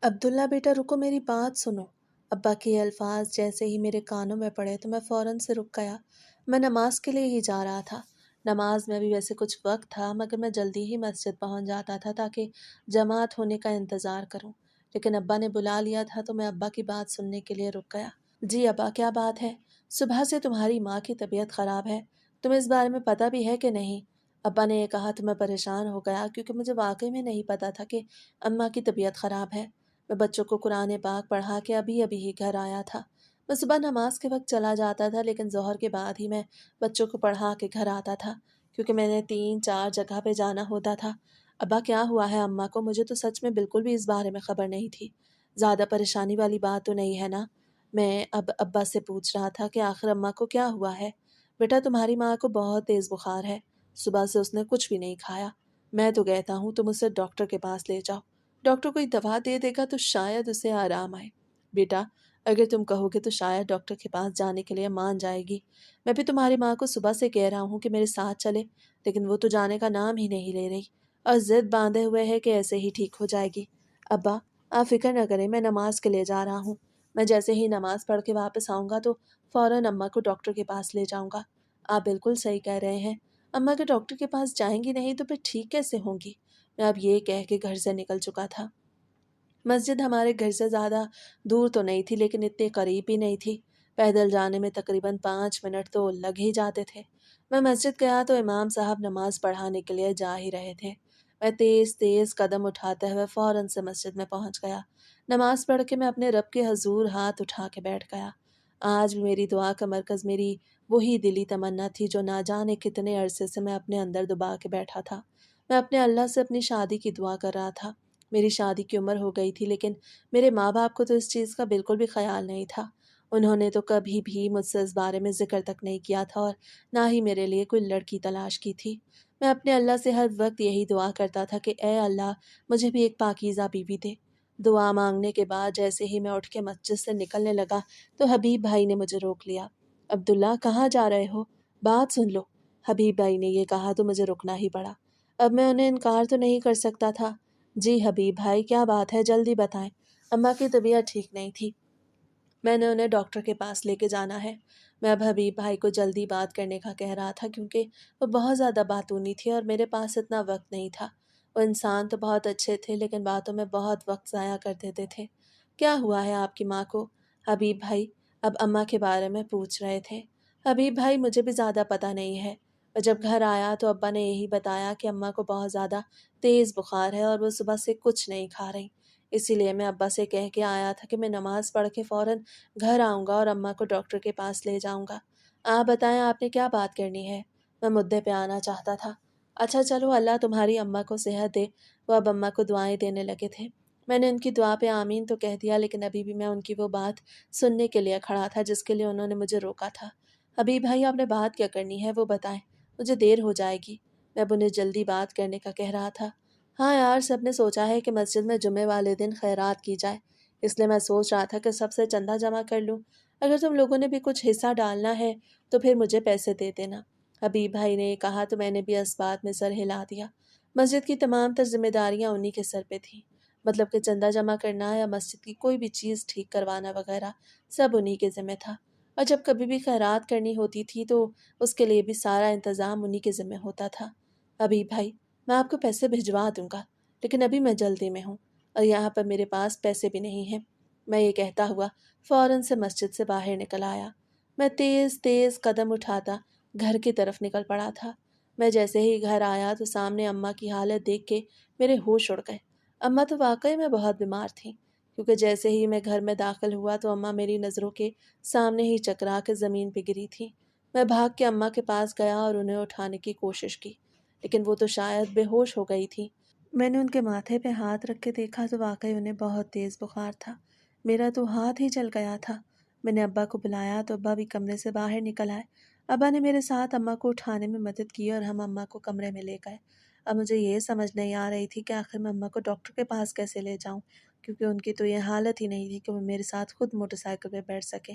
عبداللہ بیٹا رکو، میری بات سنو۔ ابا کے یہ الفاظ جیسے ہی میرے کانوں میں پڑے تو میں فوراً سے رک گیا۔ میں نماز کے لیے ہی جا رہا تھا۔ نماز میں بھی ویسے کچھ وقت تھا، مگر میں جلدی ہی مسجد پہنچ جاتا تھا تاکہ جماعت ہونے کا انتظار کروں، لیکن ابا نے بلا لیا تھا تو میں ابا کی بات سننے کے لیے رک گیا۔ جی ابا، کیا بات ہے؟ صبح سے تمہاری ماں کی طبیعت خراب ہے، تمہیں اس بارے میں پتہ بھی ہے کہ نہیں؟ ابا نے یہ کہا تو میں پریشان ہو گیا، کیونکہ مجھے واقعی میں نہیں پتا تھا کہ اماں کی طبیعت خراب ہے۔ میں بچوں کو قرآن پاک پڑھا کے ابھی ہی گھر آیا تھا۔ میں صبح نماز کے وقت چلا جاتا تھا، لیکن ظہر کے بعد ہی میں بچوں کو پڑھا کے گھر آتا تھا، کیونکہ میں نے 3-4 جگہ پہ جانا ہوتا تھا۔ ابا کیا ہوا ہے اماں کو؟ مجھے تو سچ میں بالکل بھی اس بارے میں خبر نہیں تھی۔ زیادہ پریشانی والی بات تو نہیں ہے نا؟ میں اب ابا سے پوچھ رہا تھا کہ آخر اماں کو کیا ہوا ہے؟ بیٹا تمہاری ماں کو بہت تیز بخار ہے، صبح سے اس نے کچھ بھی نہیں کھایا۔ میں تو کہتا ہوں تم اسے ڈاکٹر کے پاس لے جاؤ، ڈاکٹر کوئی دوا دے دے گا تو شاید اسے آرام آئے۔ بیٹا اگر تم کہو گے تو شاید ڈاکٹر کے پاس جانے کے لیے مان جائے گی۔ میں بھی تمہاری ماں کو صبح سے کہہ رہا ہوں کہ میرے ساتھ چلے، لیکن وہ تو جانے کا نام ہی نہیں لے رہی اور ضد باندھے ہوئے ہے کہ ایسے ہی ٹھیک ہو جائے گی۔ ابا آپ فکر نہ کریں، میں نماز کے لیے جا رہا ہوں۔ میں جیسے ہی نماز پڑھ کے واپس آؤں گا تو فوراً اماں کو ڈاکٹر کے پاس لے جاؤں گا۔ آپ بالکل صحیح کہہ رہے ہیں، اماں کے ڈاکٹر کے پاس جائیں گی نہیں تو پھر ٹھیک کیسے ہوں گی؟ میں اب یہ کہہ کے گھر سے نکل چکا تھا۔ مسجد ہمارے گھر سے زیادہ دور تو نہیں تھی، لیکن اتنی قریب بھی نہیں تھی۔ پیدل جانے میں تقریباً 5 منٹ تو لگ ہی جاتے تھے۔ میں مسجد گیا تو امام صاحب نماز پڑھانے کے لیے جا ہی رہے تھے۔ میں تیز تیز قدم اٹھاتے ہوئے فوراً سے مسجد میں پہنچ گیا۔ نماز پڑھ کے میں اپنے رب کے حضور ہاتھ اٹھا کے بیٹھ گیا۔ آج بھی میری دعا کا مرکز میری وہی دلی تمنا تھی جو نہ جانے کتنے عرصے سے میں اپنے اندر دبا کے بیٹھا تھا۔ میں اپنے اللہ سے اپنی شادی کی دعا کر رہا تھا۔ میری شادی کی عمر ہو گئی تھی، لیکن میرے ماں باپ کو تو اس چیز کا بالکل بھی خیال نہیں تھا۔ انہوں نے تو کبھی بھی مجھ سے اس بارے میں ذکر تک نہیں کیا تھا اور نہ ہی میرے لیے کوئی لڑکی تلاش کی تھی۔ میں اپنے اللہ سے ہر وقت یہی دعا کرتا تھا کہ اے اللہ مجھے بھی ایک پاکیزہ بیوی دے۔ دعا مانگنے کے بعد جیسے ہی میں اٹھ کے مسجد سے نکلنے لگا تو حبیب بھائی نے مجھے روک لیا۔ عبداللہ کہاں جا رہے ہو؟ بات سن لو۔ حبیب بھائی نے یہ کہا تو مجھے رکنا ہی پڑا۔ اب میں انہیں انکار تو نہیں کر سکتا تھا۔ جی حبیب بھائی کیا بات ہے، جلدی بتائیں۔ اماں کی طبیعت ٹھیک نہیں تھی، میں نے انہیں ڈاکٹر کے پاس لے کے جانا ہے۔ میں اب حبیب بھائی کو جلدی بات کرنے کا کہہ رہا تھا، کیونکہ وہ بہت زیادہ باتونی تھی اور میرے پاس اتنا وقت نہیں تھا۔ وہ انسان تو بہت اچھے تھے، لیکن باتوں میں بہت وقت ضائع کر دیتے تھے۔ کیا ہوا ہے آپ کی ماں کو؟ حبیب بھائی اب اماں کے بارے میں پوچھ رہے تھے۔ حبیب بھائی مجھے بھی زیادہ پتہ نہیں ہے، اور جب گھر آیا تو ابا نے یہی بتایا کہ اماں کو بہت زیادہ تیز بخار ہے اور وہ صبح سے کچھ نہیں کھا رہی۔ اسی لیے میں ابا سے کہہ کے آیا تھا کہ میں نماز پڑھ کے فوراً گھر آؤں گا اور اماں کو ڈاکٹر کے پاس لے جاؤں گا۔ آپ بتائیں آپ نے کیا بات کرنی ہے؟ میں مدعے پہ آنا چاہتا تھا۔ اچھا چلو، اللہ تمہاری اماں کو صحت دے۔ وہ اب اماں کو دعائیں دینے لگے تھے۔ میں نے ان کی دعا پہ آمین تو کہہ دیا، لیکن ابھی بھی میں ان کی وہ بات سننے کے لیے کھڑا تھا جس کے لیے انہوں نے مجھے روکا تھا۔ حبیب بھائی آپ نے بات کیا کرنی ہے وہ بتائیں، مجھے دیر ہو جائے گی۔ میں اب انہیں جلدی بات کرنے کا کہہ رہا تھا۔ ہاں یار، سب نے سوچا ہے کہ مسجد میں جمعے والے دن خیرات کی جائے، اس لیے میں سوچ رہا تھا کہ سب سے چندہ جمع کر لوں۔ اگر تم لوگوں نے بھی کچھ حصہ ڈالنا ہے تو پھر مجھے پیسے دے دینا۔ حبیب بھائی نے یہ کہا تو میں نے بھی اس بات میں سر ہلا دیا۔ مسجد کی تمام تر ذمہ داریاں انہی کے سر پہ تھیں، مطلب کہ چندہ جمع کرنا یا مسجد کی کوئی بھی چیز ٹھیک کروانا وغیرہ سب انہی کے ذمہ تھا، اور جب کبھی بھی خیرات کرنی ہوتی تھی تو اس کے لیے بھی سارا انتظام انہی کے ذمہ ہوتا تھا۔ حبیب بھائی میں آپ کو پیسے بھجوا دوں گا، لیکن ابھی میں جلدی میں ہوں اور یہاں پر میرے پاس پیسے بھی نہیں ہیں۔ میں یہ کہتا ہوا فوراً سے مسجد سے باہر نکل آیا۔ میں تیز تیز قدم اٹھاتا گھر کی طرف نکل پڑا تھا۔ میں جیسے ہی گھر آیا تو سامنے اماں کی حالت دیکھ کے میرے ہوش اڑ گئے۔ اماں تو واقعی میں بہت بیمار تھیں، کیونکہ جیسے ہی میں گھر میں داخل ہوا تو اماں میری نظروں کے سامنے ہی چکرا کے زمین پہ گری تھی۔ میں بھاگ کے اماں کے پاس گیا اور انہیں اٹھانے کی کوشش کی، لیکن وہ تو شاید بے ہوش ہو گئی تھی۔ میں نے ان کے ماتھے پہ ہاتھ رکھ کے دیکھا تو واقعی انہیں بہت تیز بخار تھا۔ میرا تو ہاتھ ہی جل گیا تھا۔ میں نے ابا کو بلایا تو ابا بھی کمرے سے باہر نکل آئے۔ ابا نے میرے ساتھ اماں کو اٹھانے میں مدد کی اور ہم اماں کو کمرے میں لے گئے۔ اب مجھے یہ سمجھ نہیں آ رہی تھی کہ آخر میں اماں کو ڈاکٹر کے پاس کیسے لے جاؤں، کیونکہ ان کی تو یہ حالت ہی نہیں تھی کہ وہ میرے ساتھ خود موٹر سائیکل پہ بیٹھ سکیں۔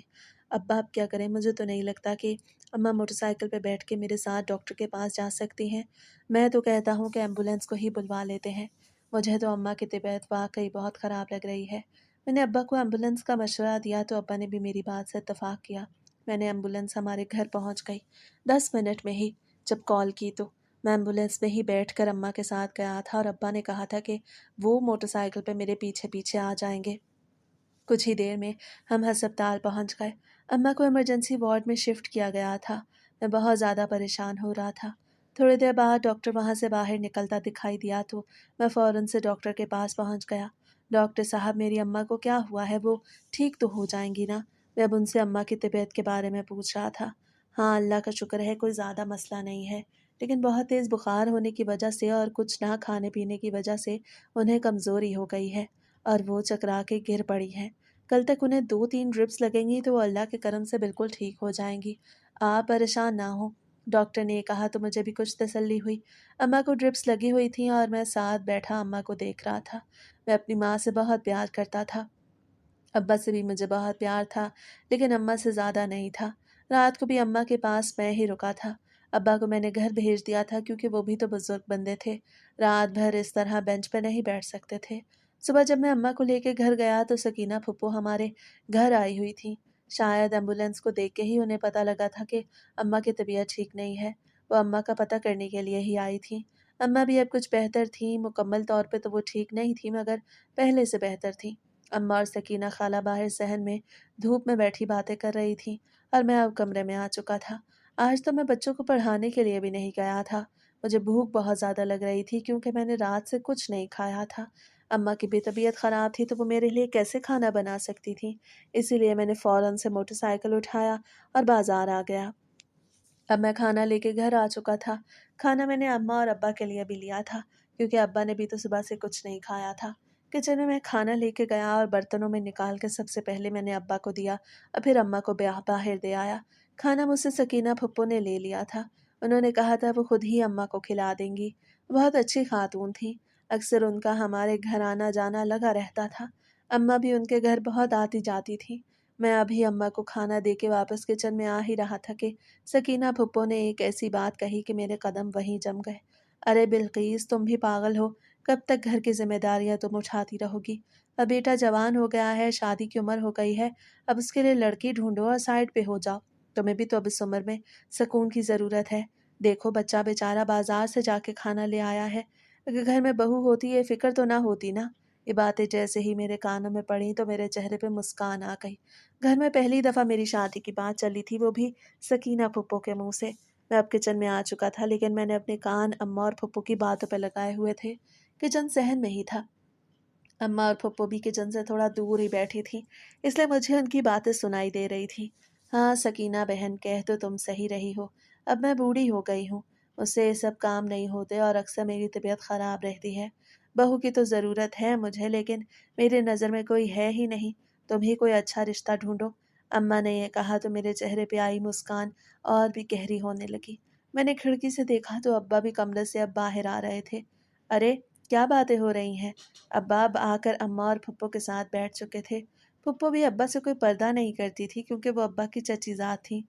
ابا اب کیا کریں؟ مجھے تو نہیں لگتا کہ اماں موٹر سائیکل پہ بیٹھ کے میرے ساتھ ڈاکٹر کے پاس جا سکتی ہیں۔ میں تو کہتا ہوں کہ ایمبولینس کو ہی بلوا لیتے ہیں۔ मुझे तो अम्मा की तबीयत वाकई बहुत ख़राब लग रही है। मैंने अब्बा को एम्बुलेंस का मशवरा दिया तो अब्बा ने भी मेरी बात से इत्तेफाक किया। मैंने एम्बुलेंस हमारे घर पहुंच गई। 10 मिनट में ही जब कॉल की तो मैं एम्बुलेंस में ही बैठकर अम्मा के साथ गया था और अब्बा ने कहा था कि वो मोटरसाइकिल पे मेरे पीछे पीछे आ जाएंगे। कुछ ही देर में हम अस्पताल पहुंच गए। अम्मा को इमरजेंसी वार्ड में शिफ्ट किया गया था। मैं बहुत ज़्यादा परेशान हो रहा था। थोड़ी देर बाद डॉक्टर वहां से बाहर निकलता दिखाई दिया तो मैं फ़ौरन से डॉक्टर के पास पहुंच गया। डॉक्टर साहब, मेरी अम्मा को क्या हुआ है? वो ठीक तो हो जाएंगी ना? मैं अब उनसे अम्मा की तबीयत के बारे में पूछ रहा था। हाँ, अल्लाह का शुक्र है, कोई ज़्यादा मसला नहीं है, लेकिन बहुत तेज़ बुखार होने की वजह से और कुछ ना खाने पीने की वजह से उन्हें कमज़ोरी हो गई है और वो चकरा के गिर पड़ी हैं। कल तक उन्हें 2-3 ड्रिप्स लगेंगी तो वो अल्लाह के करम से बिल्कुल ठीक हो जाएंगी। आप परेशान ना हो। डॉक्टर ने कहा तो मुझे भी कुछ तसल्ली हुई। अम्मा को ड्रिप्स लगी हुई थी और मैं साथ बैठा अम्मा को देख रहा था। मैं अपनी माँ से बहुत प्यार करता था। अब्बा से भी मुझे बहुत प्यार था, लेकिन अम्मा से ज़्यादा नहीं था। रात को भी अम्मा के पास मैं ही रुका था। अब्बा को मैंने घर भेज दिया था क्योंकि वो भी तो बुजुर्ग बंदे थे। रात भर इस तरह बेंच पर नहीं बैठ सकते थे। सुबह जब मैं अम्मा को लेके घर गया तो सकीना फुप्पो हमारे घर आई हुई थी। शायद एम्बुलेंस को देख के ही उन्हें पता लगा था कि अम्मा की तबीयत ठीक नहीं है। वो अम्मा का पता करने के लिए ही आई थी। अम्मा भी अब कुछ बेहतर थी। मुकम्मल तौर पे तो वो ठीक नहीं थी, मगर पहले से बेहतर थी। अम्मा और सकीना खाला बाहर सहन में धूप में बैठी बातें कर रही थी और मैं अब कमरे में आ चुका था। आज तो मैं बच्चों को पढ़ाने के लिए भी नहीं गया था। मुझे भूख बहुत ज़्यादा लग रही थी क्योंकि मैंने रात से कुछ नहीं खाया था। अम्मा की भी तबीयत ख़राब थी तो वो मेरे लिए कैसे खाना बना सकती थी। इसीलिए मैंने फ़ौरन से मोटरसाइकिल उठाया और बाज़ार आ गया। अब मैं खाना लेके घर आ चुका था। खाना मैंने अम्मा और अब्बा के लिए भी लिया था क्योंकि अब्बा ने भी तो सुबह से कुछ नहीं खाया था। किचन में मैं खाना लेके गया और बर्तनों में निकाल के सबसे पहले मैंने अब्बा को दिया और फिर अम्मा को बाहर दे आया। खाना मुझसे सकीना फुप्पो ने ले लिया था। उन्होंने कहा था वो खुद ही अम्मा को खिला देंगी। बहुत अच्छी खातून थी। अक्सर उनका हमारे घर आना जाना लगा रहता था। अम्मा भी उनके घर बहुत आती जाती थी। मैं अभी अम्मा को खाना दे के वापस किचन में आ ही रहा था कि सकीना फुप्पो ने एक ऐसी बात कही कि मेरे कदम वहीं जम गए। अरे बिल्किस, तुम भी पागल हो? कब तक घर की जिम्मेदारियां तुम उठाती रहोगी? अब बेटा जवान हो गया है, शादी की उम्र हो गई है। अब उसके लिए लड़की ढूंढो और साइड पे हो जाओ। तुम्हें भी तो अब इस उम्र में सुकून की ज़रूरत है। देखो, बच्चा बेचारा बाजार से जाके खाना ले आया है। अगर घर में बहू होती ये फिक्र तो ना होती ना। ये बातें जैसे ही मेरे कानों में पड़ी तो मेरे चेहरे पे मुस्कान आ गई। घर में पहली दफ़ा मेरी शादी की बात चली थी, वो भी सकीना फुप्पो के मुंह से। मैं अब किचन में आ चुका था, लेकिन मैंने अपने कान अम्मा और फुप्पो की बातों पर लगाए हुए थे। किचन सहन में ही था। अम्मा और फुप्पो भी किचन से थोड़ा दूर ही बैठी थी, इसलिए मुझे उनकी बातें सुनाई दे रही थी। हाँ सकीना बहन, कह तो तुम सही रही हो। अब मैं बूढ़ी हो गई हूँ। मुझसे ये सब काम नहीं होते और अक्सर मेरी तबीयत ख़राब रहती है। बहू की तो ज़रूरत है मुझे, लेकिन मेरी नज़र में कोई है ही नहीं। तुम ही कोई अच्छा रिश्ता ढूंढो। अम्मा ने यह कहा तो मेरे चेहरे पे आई मुस्कान और भी गहरी होने लगी। मैंने खिड़की से देखा तो अब्बा भी कमरे से अब बाहर आ रहे थे। अरे, क्या बातें हो रही हैं? अब्बा अब आकर अम्मा और फुप्पो के साथ बैठ चुके थे। फुप्पो भी अब्बा से कोई पर्दा नहीं करती थी क्योंकि वो अब्बा की चचीज़ाद थी।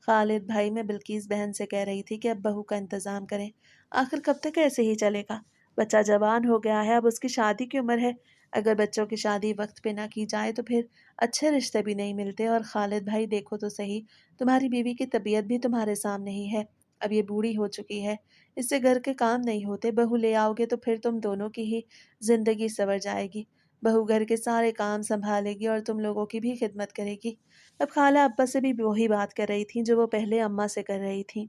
खालिद भाई, मैं बिल्किस बहन से कह रही थी कि अब बहू का इंतज़ाम करें। आखिर कब तक ऐसे ही चलेगा? बच्चा जवान हो गया है, अब उसकी शादी की उम्र है। अगर बच्चों की शादी वक्त पे ना की जाए तो फिर अच्छे रिश्ते भी नहीं मिलते। और खालिद भाई, देखो तो सही, तुम्हारी बीवी की तबीयत भी तुम्हारे सामने ही है। अब ये बूढ़ी हो चुकी है, इससे घर के काम नहीं होते। बहू ले आओगे तो फिर तुम दोनों की ही जिंदगी संवर जाएगी। बहू घर के सारे काम संभालेगी और तुम लोगों की भी खिदमत करेगी। अब खाला अब्बा से भी वही बात कर रही थी जो वो पहले अम्मा से कर रही थी।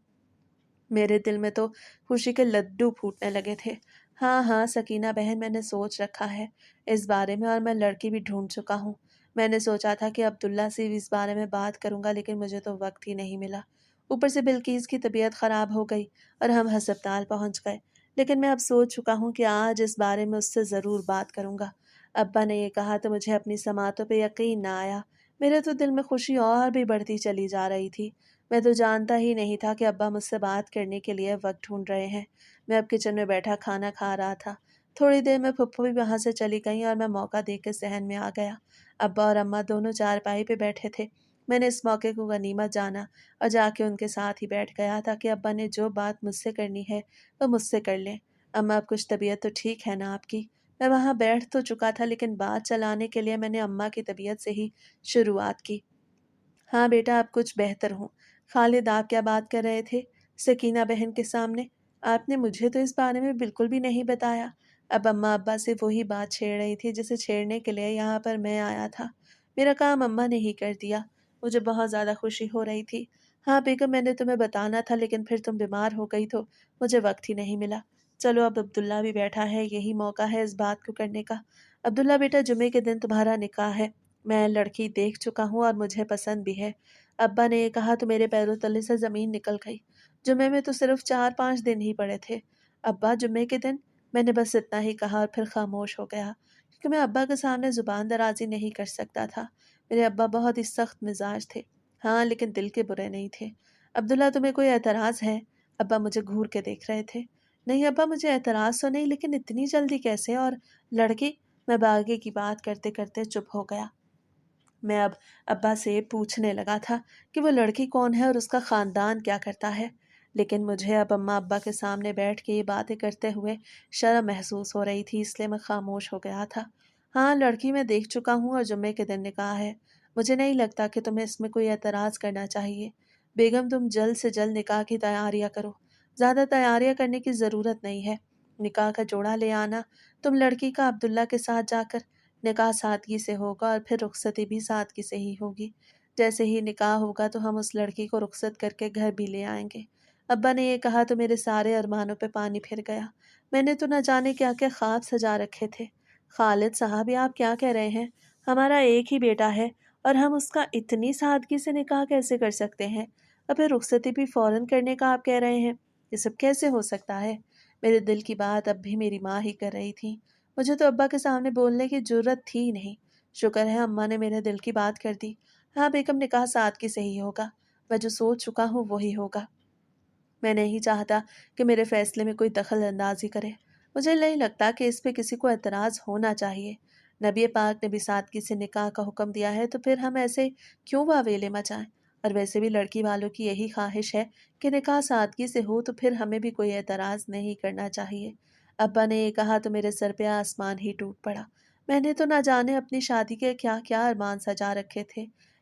मेरे दिल में तो खुशी के लड्डू फूटने लगे थे। हाँ हाँ सकीना बहन, मैंने सोच रखा है इस बारे में और मैं लड़की भी ढूंढ चुका हूँ। मैंने सोचा था कि अब्दुल्ला से भी इस बारे में बात करूंगा, लेकिन मुझे तो वक्त ही नहीं मिला। ऊपर से बिल्किस की तबीयत खराब हो गई और हम अस्पताल पहुंच गए। लेकिन मैं अब सोच चुका हूँ कि आज इस बारे में उससे ज़रूर बात करूंगा। अब्बा ने ये कहा तो मुझे अपनी समातों पे यकीन ना आया। मेरे तो दिल में खुशी और भी बढ़ती चली जा रही थी। मैं तो जानता ही नहीं था कि अब्बा मुझसे बात करने के लिए वक्त ढूंढ रहे हैं। मैं अब किचन में बैठा खाना खा रहा था। थोड़ी देर में फुप्पो भी वहां से चली गई और मैं मौका देख के सहन में आ गया। अब्बा और अम्मा दोनों चारपाई पे बैठे थे। मैंने इस मौके को गनीमत जाना और जाके उनके साथ ही बैठ गया ताकि अब्बा ने जो बात मुझसे करनी है वो मुझसे कर लें। अम्मा, अब कुछ तबीयत तो ठीक है ना आपकी? میں वहाँ बैठ तो चुका था, लेकिन बात चलाने के लिए मैंने अम्मा की तबीयत से ही शुरुआत की। हाँ बेटा, अब कुछ बेहतर हूँ। खालिद, आप क्या बात कर रहे थे सकीना बहन के सामने? आपने मुझे तो इस बारे में बिल्कुल भी नहीं बताया। अब अम्मा अब्बा से वही बात छेड़ रही थी जिसे छेड़ने के लिए यहाँ पर मैं आया था। मेरा काम अम्मा ने ही कर दिया। मुझे बहुत ज़्यादा खुशी हो रही थी। हाँ बेगम, मैंने तुम्हें बताना था, लेकिन फिर तुम बीमार हो गई तो मुझे वक्त ही नहीं मिला। चलो, अब अब्दुल्ला भी बैठा है, यही मौका है इस बात को करने का। अब्दुल्ला बेटा, जुमे के दिन तुम्हारा निकाह है। मैं लड़की देख चुका हूँ और मुझे पसंद भी है। अब्बा ने ये कहा तो मेरे पैरों तले से ज़मीन निकल गई। जुमे में तो सिर्फ 4-5 दिन ही पड़े थे। अब्बा, जुमे के दिन? मैंने बस इतना ही कहा और फिर खामोश हो गया, क्योंकि मैं अब्बा के सामने ज़ुबान दराजी नहीं कर सकता था। मेरे अब्बा बहुत ही सख्त मिजाज थे। हाँ, लेकिन दिल के बुरे नहीं थे। अब्दुल्ला, तुम्हें कोई एतराज़ है? अब्बा मुझे घूर के देख रहे थे। नहीं अब्बा, मुझे एतराज़ तो नहीं, लेकिन इतनी जल्दी कैसे? और लड़की? मैं आगे की बात करते करते चुप हो गया। मैं अब अब्बा से पूछने लगा था कि वो लड़की कौन है और उसका ख़ानदान क्या करता है, लेकिन मुझे अब अम्मा अब्बा के सामने बैठ के ये बातें करते हुए शर्म महसूस हो रही थी, इसलिए मैं खामोश हो गया था। हाँ, लड़की मैं देख चुका हूँ और जुम्मे के दिन निकाह है। मुझे नहीं लगता कि तुम्हें इसमें कोई एतराज़ करना चाहिए। बेगम, तुम जल्द से जल्द निकाह की तैयारियाँ करो। ज़्यादा तैयारियाँ करने की ज़रूरत नहीं है। निकाह का जोड़ा ले आना, तुम लड़की का अब्दुल्ला के साथ जाकर। निकाह सादगी से होगा और फिर रुखसती भी सादगी से ही होगी। जैसे ही निकाह होगा तो हम उस लड़की को रुखसत करके घर भी ले आएंगे। अब्बा ने ये कहा तो मेरे सारे अरमानों पे पानी फिर गया। मैंने तो न जाने क्या क्या ख्वाब सजा रखे थे। खालिद साहब, ये आप क्या कह रहे हैं? हमारा एक ही बेटा है और हम उसका इतनी सादगी से निकाह कैसे कर सकते हैं? और फिर रुखसती भी फौरन करने का आप कह रहे हैं? ये सब कैसे हो सकता है? मेरे दिल की बात अब भी मेरी माँ ही कर रही थी। मुझे तो अब्बा के सामने बोलने की जुर्रत थी ही नहीं। शुक्र है अम्मा ने मेरे दिल की बात कर दी। हाँ बेगम, निकाह सादगी से ही होगा। मैं जो सोच चुका हूँ वही होगा। मैं नहीं चाहता कि मेरे फैसले में कोई दखल अंदाजी करे। मुझे नहीं लगता कि इस पे किसी को एतराज़ होना चाहिए। नबी पाक ने भी सादगी से निकाह का हुक्म दिया है, तो फिर हम ऐसे क्यों वावेले मचाएं? और वैसे भी लड़की वालों की यही ख्वाहिश है कि निकाह सादगी से हो, तो फिर हमें भी कोई एतराज़ नहीं करना चाहिए। अब्बा ने ये कहा तो मेरे सर पे आसमान ही टूट पड़ा। मैंने तो ना जाने अपनी शादी के क्या क्या अरमान सजा रखे थे,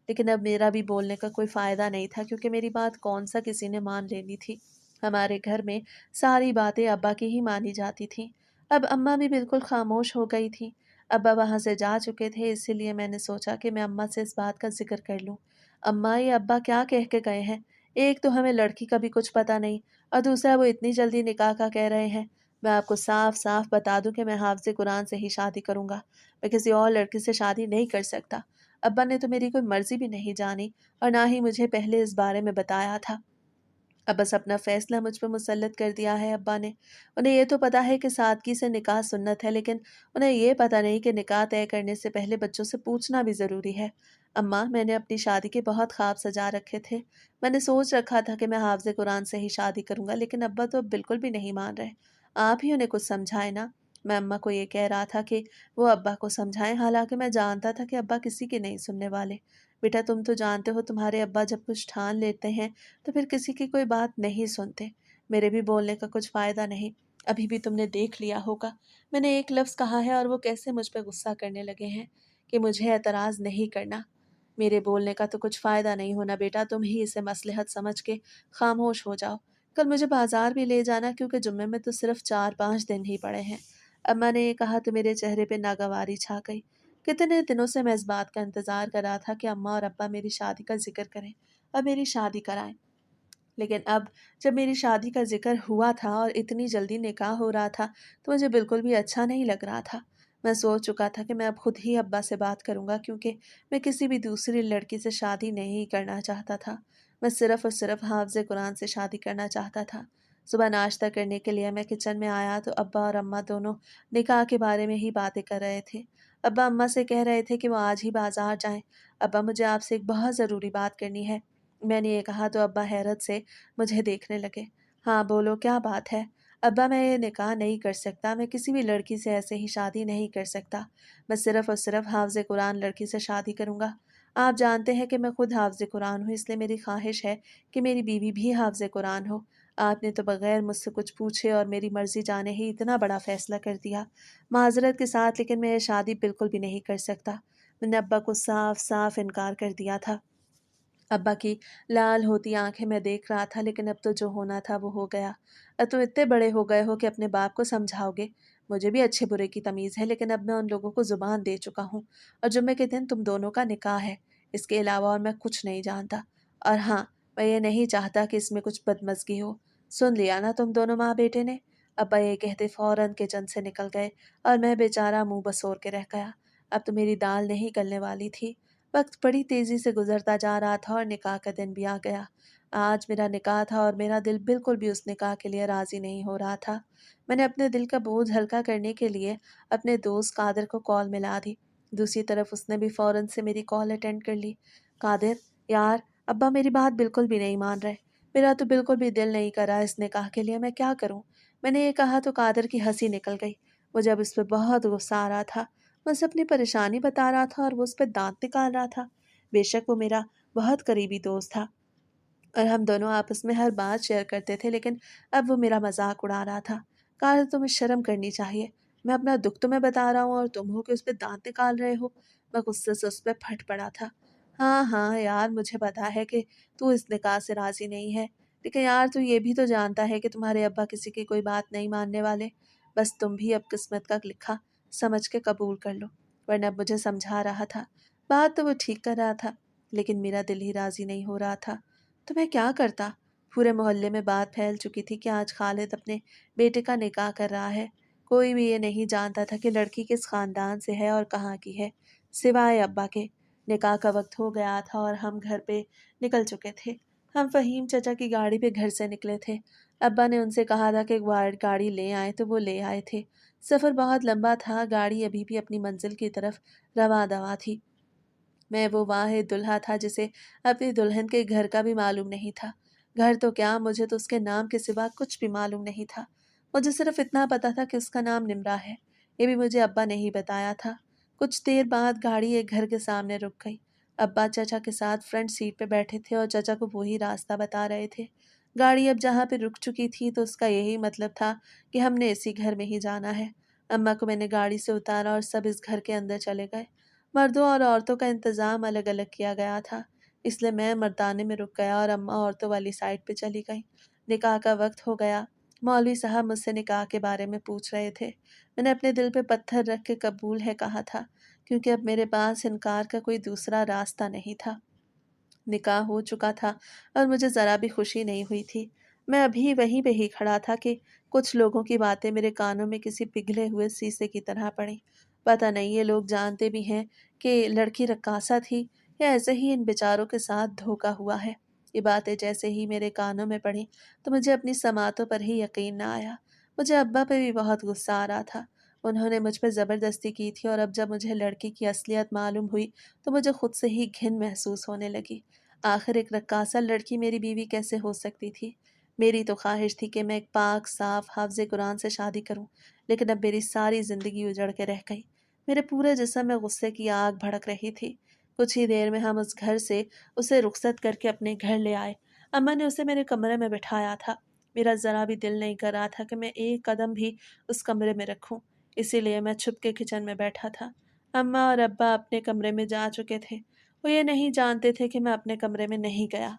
लेकिन अब मेरा भी बोलने का कोई फ़ायदा नहीं था, क्योंकि मेरी बात कौन सा किसी ने मान लेनी थी। हमारे घर में सारी बातें अब्बा की ही मानी जाती थीं। अब अम्मा भी बिल्कुल खामोश हो गई थी। अब्बा वहाँ से जा चुके थे, इसीलिए मैंने सोचा कि मैं अम्मा से इस बात का जिक्र कर लूँ। अम्मा, ये अब्बा क्या कह के गए हैं? एक तो हमें लड़की का भी कुछ पता नहीं, और दूसरा वो इतनी जल्दी निकाह का कह रहे हैं। मैं आपको साफ साफ बता दूं कि मैं हाफ़िज़ कुरान से ही शादी करूंगा। मैं किसी और लड़की से शादी नहीं कर सकता। अब्बा ने तो मेरी कोई मर्जी भी नहीं जानी और ना ही मुझे पहले इस बारे में बताया था। अब बस अपना फैसला मुझ पर मुसल्लत कर दिया है अब्बा ने। उन्हें ये तो पता है कि सादगी से निकाह सुन्नत है, लेकिन उन्हें ये पता नहीं कि निकाह तय करने से पहले बच्चों से पूछना भी ज़रूरी है। अम्मा, मैंने अपनी शादी के बहुत ख्वाब सजा रखे थे। मैंने सोच रखा था कि मैं हाफ़िज़ कुरान से ही शादी करूंगा, लेकिन अब्बा तो अब बिल्कुल भी नहीं मान रहे। आप ही उन्हें कुछ समझाए ना। मैं अम्मा को ये कह रहा था कि वो अब्बा को समझाएं, हालांकि मैं जानता था कि अब्बा किसी की नहीं सुनने वाले। बेटा, तुम तो जानते हो तुम्हारे अब्बा जब कुछ ठान लेते हैं तो फिर किसी की कोई बात नहीं सुनते। मेरे भी बोलने का कुछ फ़ायदा नहीं। अभी भी तुमने देख लिया होगा, मैंने एक लफ्ज़ कहा है और वो कैसे मुझ पे गुस्सा करने लगे हैं कि मुझे एतराज़ नहीं करना। मेरे बोलने का तो कुछ फ़ायदा नहीं होना बेटा, तुम ही इसे मसलहत समझ के खामोश हो जाओ। कल मुझे बाज़ार भी ले जाना, क्योंकि जुम्मे में तो सिर्फ 4-5 दिन ही पड़े हैं। अम्मा ने ये कहा तो मेरे चेहरे पे नागवारी छा गई। कितने दिनों से मैं इस बात का इंतज़ार कर रहा था कि अम्मा और अब्बा मेरी शादी का जिक्र करें और मेरी शादी कराएं। लेकिन अब जब मेरी शादी का ज़िक्र हुआ था और इतनी जल्दी निकाह हो रहा था, तो मुझे बिल्कुल भी अच्छा नहीं लग रहा था। मैं सोच चुका था कि मैं अब खुद ही अब्बा से बात करूंगा, क्योंकि मैं किसी भी दूसरी लड़की से शादी नहीं करना चाहता था। मैं सिर्फ़ और सिर्फ हाफ़िज़ कुरान से शादी करना चाहता था। सुबह नाश्ता करने के लिए मैं किचन में आया तो अब्बा और अम्मा दोनों निकाह के बारे में ही बातें कर रहे थे। अब्बा अम्मा से कह रहे थे कि वो आज ही बाज़ार जाएं। अब्बा, मुझे आपसे एक बहुत ज़रूरी बात करनी है। मैंने ये कहा तो अब्बा हैरत से मुझे देखने लगे। हाँ बोलो, क्या बात है? अब्बा, मैं ये निकाह नहीं कर सकता। मैं किसी भी लड़की से ऐसे ही शादी नहीं कर सकता। मैं सिर्फ़ और सिर्फ हाफ़िज़ कुरान लड़की से शादी करूँगा। आप जानते हैं कि मैं खुद हाफ़िज़ कुरान हूँ, इसलिए मेरी ख्वाहिश है कि मेरी बीवी भी हाफ़िज़ कुरान हो। آپ نے تو بغیر مجھ سے کچھ پوچھے اور میری مرضی جانے ہی اتنا بڑا فیصلہ کر دیا۔ معذرت کے ساتھ لیکن میں یہ شادی بالکل بھی نہیں کر سکتا۔ میں نے ابا کو صاف صاف انکار کر دیا تھا۔ ابا کی لال ہوتی آنکھیں میں دیکھ رہا تھا، لیکن اب تو جو ہونا تھا وہ ہو گیا۔ اب تم اتنے بڑے ہو گئے ہو کہ اپنے باپ کو سمجھاؤ گے۔ مجھے بھی اچھے برے کی تمیز ہے، لیکن اب میں ان لوگوں کو زبان دے چکا ہوں، اور جمعے کے دن تم دونوں کا نکاح ہے۔ اس کے علاوہ اور میں کچھ نہیں جانتا۔ اور ہاں، میں یہ نہیں چاہتا کہ اس میں کچھ بدمزگی ہو۔ سن لیا نا تم دونوں ماں بیٹے نے؟ ابا یہ کہتے فوراً کچن سے نکل گئے، اور میں بیچارہ منہ بسور کے رہ گیا۔ اب تو میری دال نہیں گلنے والی تھی۔ وقت بڑی تیزی سے گزرتا جا رہا تھا اور نکاح کا دن بھی آ گیا۔ آج میرا نکاح تھا اور میرا دل بالکل بھی اس نکاح کے لیے راضی نہیں ہو رہا تھا۔ میں نے اپنے دل کا بوجھ ہلکا کرنے کے لیے اپنے دوست قادر کو کال ملا دی۔ دوسری طرف اس نے بھی فوراً سے میری کال اٹینڈ کر لی۔ قادر، یار، ابا میری بات بالکل بھی نہیں مان رہے۔ میرا تو بالکل بھی دل نہیں کرا اس نکاح کے لیے، میں کیا کروں؟ میں نے یہ کہا تو قادر کی ہنسی نکل گئی۔ مجھے اب اس پہ بہت غصہ آ رہا تھا۔ میں اسے اپنی پریشانی بتا رہا تھا اور وہ اس پہ دانت نکال رہا تھا۔ بے شک وہ میرا بہت قریبی دوست تھا اور ہم دونوں آپس میں ہر بات شیئر کرتے تھے، لیکن اب وہ میرا مذاق اڑا رہا تھا۔ قادر، تمہیں شرم کرنی چاہیے۔ میں اپنا دکھ تمہیں بتا رہا ہوں اور تم ہو کہ اس پہ دانت نکال رہے ہو۔ میں غصے سے اس پہ پھٹ پڑا تھا۔ ہاں ہاں یار، مجھے پتا ہے کہ تو اس نکاح سے راضی نہیں ہے، لیکن یار تو یہ بھی تو جانتا ہے کہ تمہارے ابا کسی کی کوئی بات نہیں ماننے والے۔ بس تم بھی اب قسمت کا لکھا سمجھ کے قبول کر لو، ورنہ اب مجھے سمجھا رہا تھا۔ بات تو وہ ٹھیک کر رہا تھا، لیکن میرا دل ہی راضی نہیں ہو رہا تھا۔ تو میں کیا کرتا؟ پورے محلے میں بات پھیل چکی تھی کہ آج خالد اپنے بیٹے کا نکاح کر رہا ہے۔ کوئی بھی یہ نہیں جانتا تھا کہ لڑکی کس خاندان سے ہے اور کہاں کی ہے، سوائے ابا کے۔ نکاح کا وقت ہو گیا تھا اور ہم گھر پہ نکل چکے تھے۔ ہم فہیم چچا کی گاڑی پہ گھر سے نکلے تھے۔ ابا نے ان سے کہا تھا کہ گاڑی لے آئے تو وہ لے آئے تھے۔ سفر بہت لمبا تھا، گاڑی ابھی بھی اپنی منزل کی طرف رواں دواں تھی۔ میں وہ واحد دلہا تھا جسے اپنی دلہن کے گھر کا بھی معلوم نہیں تھا۔ گھر تو کیا، مجھے تو اس کے نام کے سوا کچھ بھی معلوم نہیں تھا۔ مجھے صرف اتنا پتا تھا کہ اس کا نام نمرا ہے۔ یہ بھی مجھے ابا نے ہی بتایا تھا۔ کچھ دیر بعد گاڑی ایک گھر کے سامنے رک گئی۔ ابا چچا کے ساتھ فرنٹ سیٹ پہ بیٹھے تھے اور چچا کو وہی راستہ بتا رہے تھے۔ گاڑی اب جہاں پہ رک چکی تھی تو اس کا یہی مطلب تھا کہ ہم نے اسی گھر میں ہی جانا ہے۔ اماں کو میں نے گاڑی سے اتارا اور سب اس گھر کے اندر چلے گئے۔ مردوں اور عورتوں کا انتظام الگ الگ کیا گیا تھا، اس لیے میں مردانے میں رک گیا اور اماں عورتوں والی سائڈ پہ چلی گئی۔ نکاح کا وقت ہو گیا۔ مولوی صاحب مجھ سے نکاح کے بارے میں پوچھ رہے تھے۔ میں نے اپنے دل پہ پتھر رکھ کے قبول ہے کہا تھا، کیونکہ اب میرے پاس انکار کا کوئی دوسرا راستہ نہیں تھا۔ نکاح ہو چکا تھا اور مجھے ذرا بھی خوشی نہیں ہوئی تھی۔ میں ابھی وہیں پہ ہی کھڑا تھا کہ کچھ لوگوں کی باتیں میرے کانوں میں کسی پگھلے ہوئے سیسے کی طرح پڑیں۔ پتہ نہیں یہ لوگ جانتے بھی ہیں کہ لڑکی رقاصہ تھی یا ایسے ہی ان بیچاروں کے ساتھ دھوکا ہوا ہے۔ یہ باتیں جیسے ہی میرے کانوں میں پڑیں تو مجھے اپنی سماعتوں پر ہی یقین نہ آیا۔ مجھے ابا پہ بھی بہت غصہ آ رہا تھا۔ انہوں نے مجھ پہ زبردستی کی تھی اور اب جب مجھے لڑکی کی اصلیت معلوم ہوئی تو مجھے خود سے ہی گھن محسوس ہونے لگی۔ آخر ایک رقاصہ لڑکی میری بیوی کیسے ہو سکتی تھی؟ میری تو خواہش تھی کہ میں ایک پاک صاف حافظ قرآن سے شادی کروں، لیکن اب میری ساری زندگی اجڑ کے رہ گئی۔ میرے پورے جسم میں غصے کی آگ بھڑک رہی تھی۔ کچھ ہی دیر میں ہم اس گھر سے اسے رخصت کر کے اپنے گھر لے آئے۔ اماں نے اسے میرے کمرے میں بٹھایا تھا۔ میرا ذرا بھی دل نہیں کر رہا تھا کہ میں ایک قدم بھی اس کمرے میں رکھوں، اسی لیے میں چھپ کے کچن میں بیٹھا تھا۔ اماں اور ابا اپنے کمرے میں جا چکے تھے۔ وہ یہ نہیں جانتے تھے کہ میں اپنے کمرے میں نہیں گیا۔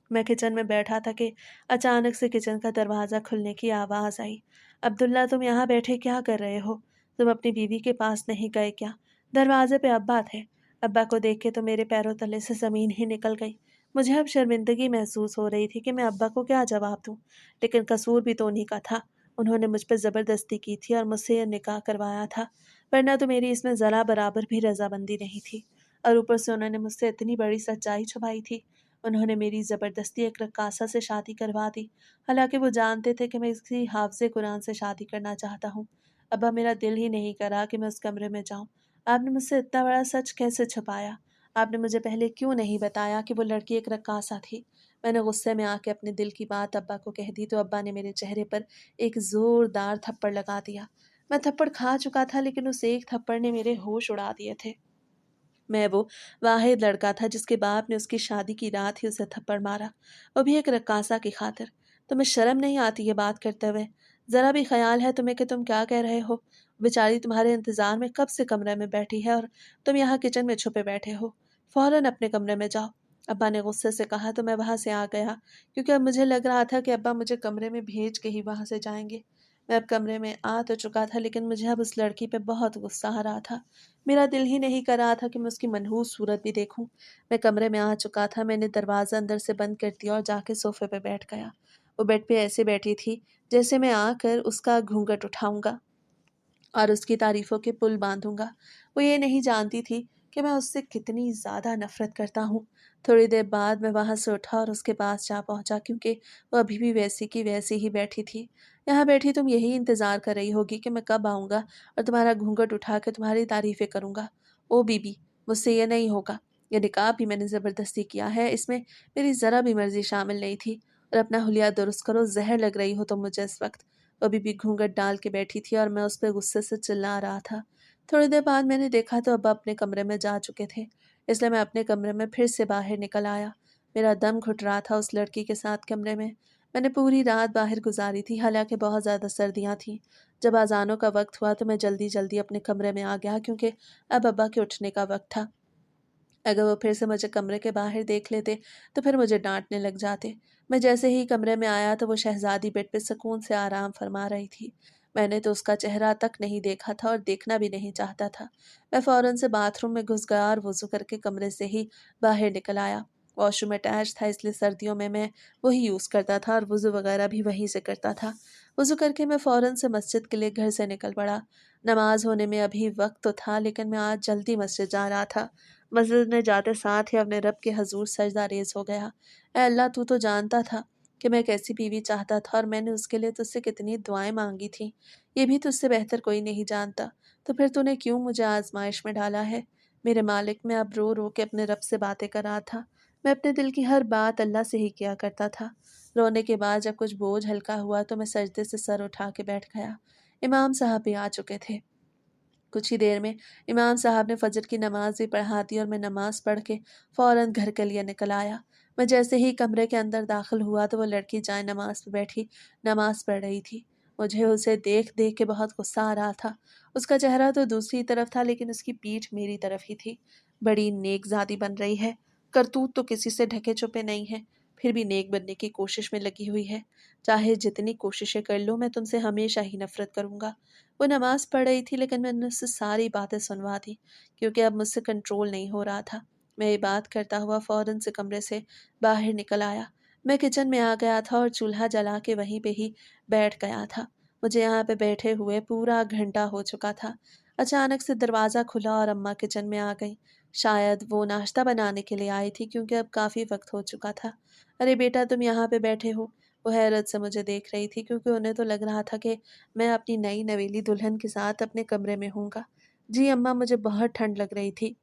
میں کچن میں بیٹھا تھا کہ اچانک سے کچن کا دروازہ کھلنے کی آواز آئی۔ عبداللہ، تم یہاں بیٹھے کیا کر رہے ہو؟ تم اپنی بیوی کے پاس نہیں گئے کیا؟ دروازے پہ ابا تھے۔ ابا کو دیکھ کے تو میرے پیروں تلے سے زمین ہی نکل گئی۔ مجھے اب شرمندگی محسوس ہو رہی تھی کہ میں ابا کو کیا جواب دوں، لیکن قصور بھی تو انہی کا تھا۔ انہوں نے مجھ پہ زبردستی کی تھی اور مجھ سے یہ نکاح کروایا تھا، ورنہ تو میری اس میں ذرا برابر بھی رضامندی نہیں تھی۔ اور اوپر سے انہوں نے مجھ سے اتنی بڑی سچائی چھپائی تھی۔ انہوں نے میری زبردستی ایک رقاصہ سے شادی کروا دی، حالانکہ وہ جانتے تھے کہ میں کسی حافظ قرآن سے شادی کرنا چاہتا ہوں۔ ابا، میرا دل ہی نہیں کرا کہ میں اس کمرے میں جاؤں۔ آپ نے مجھ سے اتنا بڑا سچ کیسے چھپایا؟ آپ نے مجھے پہلے کیوں نہیں بتایا کہ وہ لڑکی ایک رقاصہ تھی؟ میں نے غصے میں آ کے اپنے دل کی بات ابا کو کہہ دی تو ابا نے میرے چہرے پر ایک زوردار تھپڑ لگا دیا۔ میں تھپڑ کھا چکا تھا، لیکن اس ایک تھپڑ نے میرے ہوش اڑا دیے تھے۔ میں وہ واحد لڑکا تھا جس کے باپ نے اس کی شادی کی رات ہی اسے تھپڑ مارا، وہ بھی ایک رقاصہ کی خاطر۔ तुम्हें शर्म नहीं आती ये बात करते हुए? ज़रा भी ख़याल है तुम्हें कि तुम क्या कह रहे हो? बेचारी तुम्हारे इंतज़ार में कब से कमरे में बैठी है और तुम यहाँ किचन में छुपे बैठे हो। फ़ौरन अपने कमरे में जाओ। अब्बा ने गुस्से से कहा तो मैं वहाँ से आ गया, क्योंकि अब मुझे लग रहा था कि अब्बा मुझे कमरे में भेज के ही वहाँ से जाएंगे। मैं अब कमरे में आ तो चुका था, लेकिन मुझे अब उस लड़की पे बहुत गुस्सा आ रहा था। मेरा दिल ही नहीं कर रहा था कि मैं उसकी मनहूस सूरत भी देखूं। मैं कमरे में आ चुका था। मैंने दरवाज़ा अंदर से बंद कर दिया और जाके सोफे पे बैठ गया। वो बेड पे ऐसे बैठी थी जैसे मैं आकर उसका घूंघट उठाऊंगा और उसकी तारीफ़ों के पुल बांधूंगा। वो ये नहीं जानती थी कि मैं उससे कितनी ज़्यादा नफ़रत करता हूँ। थोड़ी देर बाद मैं वहाँ से उठा और उसके पास जा पहुँचा, क्योंकि वो अभी भी वैसी की वैसी ही बैठी थी। यहाँ बैठी तुम यही इंतज़ार कर रही होगी कि मैं कब आऊँगा और तुम्हारा घूंघट उठा के तुम्हारी तारीफ़ें करूँगा। ओ बीबी, मुझसे ये नहीं होगा। ये निकाह भी मैंने ज़बरदस्ती किया है, इसमें मेरी ज़रा भी मर्ज़ी शामिल नहीं थी। और अपना हुलिया दुरुस्त करो, ज़हर लग रही हो तुम मुझे इस वक्त। वो अभी भी घूंघट डाल के बैठी थी और मैं उस पर गुस्से से चिल्ला रहा था। थोड़ी देर बाद मैंने देखा तो अब्बा अपने कमरे में जा चुके थे, इसलिए मैं अपने कमरे में फिर से बाहर निकल आया। मेरा दम घुट रहा था उस लड़की के साथ कमरे में। मैंने पूरी रात बाहर गुजारी थी, हालांकि बहुत ज़्यादा सर्दियाँ थीं। जब अजानों का वक्त हुआ तो मैं जल्दी जल्दी अपने कमरे में आ गया, क्योंकि अब अब्बा के उठने का वक्त था। अगर वो फिर से मुझे कमरे के बाहर देख लेते तो फिर मुझे डांटने लग जाते। मैं जैसे ही कमरे में आया तो वो शहजादी बेड पे सुकून से आराम फरमा रही थी। मैंने तो उसका चेहरा तक नहीं देखा था और देखना भी नहीं चाहता था। मैं फौरन से बाथरूम में घुस गया और वज़ू करके कमरे से ही बाहर निकल आया। वॉशरूम अटैच था, इसलिए सर्दियों में मैं वही यूज़ करता था और वज़ू वगैरह भी वहीं से करता था। वज़ू करके मैं फ़ौरन से मस्जिद के लिए घर से निकल पड़ा। नमाज होने में अभी वक्त तो था, लेकिन मैं आज जल्दी मस्जिद जा रहा था। मस्जिद में जाते साथ ही अपने रब के हजूर सजदा रेज़ हो गया। ऐ अल्लाह, तू तो जानता था कि मैं कैसी बीवी चाहता था और मैंने उसके लिए तुझसे कितनी दुआएं मांगी थी। ये भी तुझसे बेहतर कोई नहीं जानता, तो फिर तूने क्यों मुझे आजमाइश में डाला है? मेरे मालिक, मैं अब रो रो के अपने रब से बातें कर रहा था। मैं अपने दिल की हर बात अल्लाह से ही किया करता था। रोने के बाद जब कुछ बोझ हल्का हुआ तो मैं सजदे से सर उठा के बैठ गया। इमाम साहब भी आ चुके थे। कुछ ही देर में इमाम साहब ने फजर की नमाज भी पढ़ा दी और मैं नमाज पढ़ के फ़ौरन घर के लिए निकल आया। मैं जैसे ही कमरे के अंदर दाखिल हुआ तो वो लड़की जाए नमाज पे बैठी नमाज पढ़ रही थी। मुझे उसे देख देख के बहुत गुस्सा आ रहा था। उसका चेहरा तो दूसरी तरफ था, लेकिन उसकी पीठ मेरी तरफ ही थी। बड़ी नेकज़ादी बन रही है। करतूत तो किसी से ढके छुपे नहीं है, फिर भी नेक बनने की कोशिश में लगी हुई है। चाहे जितनी कोशिशें कर लो, मैं तुमसे हमेशा ही नफरत करूंगा। वो नमाज़ पढ़ रही थी, लेकिन मैंने उससे सारी बातें सुनवा दी, क्योंकि अब मुझसे कंट्रोल नहीं हो रहा था। मैं ये बात करता हुआ फ़ौरन से कमरे से बाहर निकल आया। मैं किचन में आ गया था और चूल्हा जला के वहीं पे ही बैठ गया था। मुझे यहाँ पे बैठे हुए पूरा घंटा हो चुका था। अचानक से दरवाज़ा खुला और अम्मा किचन में आ गई। शायद वो नाश्ता बनाने के लिए आई थी, क्योंकि अब काफ़ी वक्त हो चुका था। अरे बेटा, तुम यहाँ पे बैठे हो? वो हैरत से मुझे देख रही थी, क्योंकि उन्हें तो लग रहा था कि मैं अपनी नई नवेली दुल्हन के साथ अपने कमरे में हूँगा। जी अम्मा, मुझे बहुत ठंड लग रही थी,